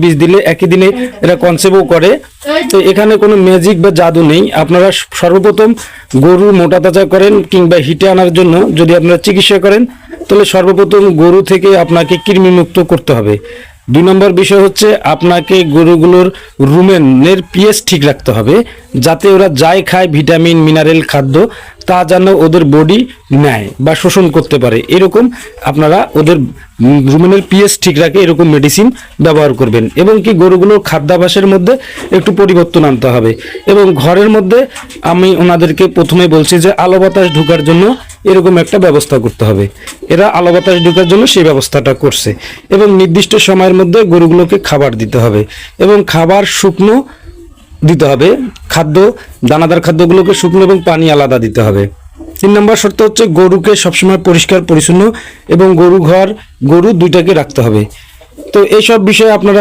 বীজ দিলে একই দিনে এরা কনসেপ্টও করে। তো এখানে কোনো ম্যাজিক বা জাদু নেই। আপনারা সর্বপ্রথম গরু মোটা তাজা করেন কিংবা হিটে আনার জন্য যদি আপনারা চিকিৎসা করেন, তাহলে সর্বপ্রথম গরু থেকে আপনাকে কৃমিমুক্ত করতে হবে। 2 নম্বর বিষয় হচ্ছে আপনাকে গরুগুলোর রুমেনের পিএইচ ঠিক রাখতে হবে, যাতে ওরা যাই খায় ভিটামিন মিনারেল খাদ্য তা যেন ওদের বডি নেয় বা শোষণ করতে পারে। এরকম আপনারা ওদের রুমেনের পিএইচ ঠিক রাখে এরকম মেডিসিন ব্যবহার করবেন। এবং কি গরুগুলোর খাদ্যাভ্যাসের মধ্যে একটু পরিবর্তন আনতে হবে। এবং ঘরের মধ্যে আমি ওনাদেরকে প্রথমে বলছি যে আলো বাতাস ঢোকার জন্য এরকম একটা ব্যবস্থা করতে হবে। এরা আলো বাতাস ঢোকার জন্য সেই ব্যবস্থাটা করছে। এবং নির্দিষ্ট সময়ের মধ্যে গরুগুলোকে খাবার দিতে হবে এবং খাবার শুকনো দিতে হবে। খাদ্য দানাদার খাদ্যগুলোকে শুকনো এবং পানি আলাদা দিতে হবে। 3 নম্বর শর্ত হচ্ছে গরুকে সবসময় পরিষ্কার পরিচ্ছন্ন এবং গরু দুইটাকে রাখতে হবে। তো এইসব বিষয়ে আপনারা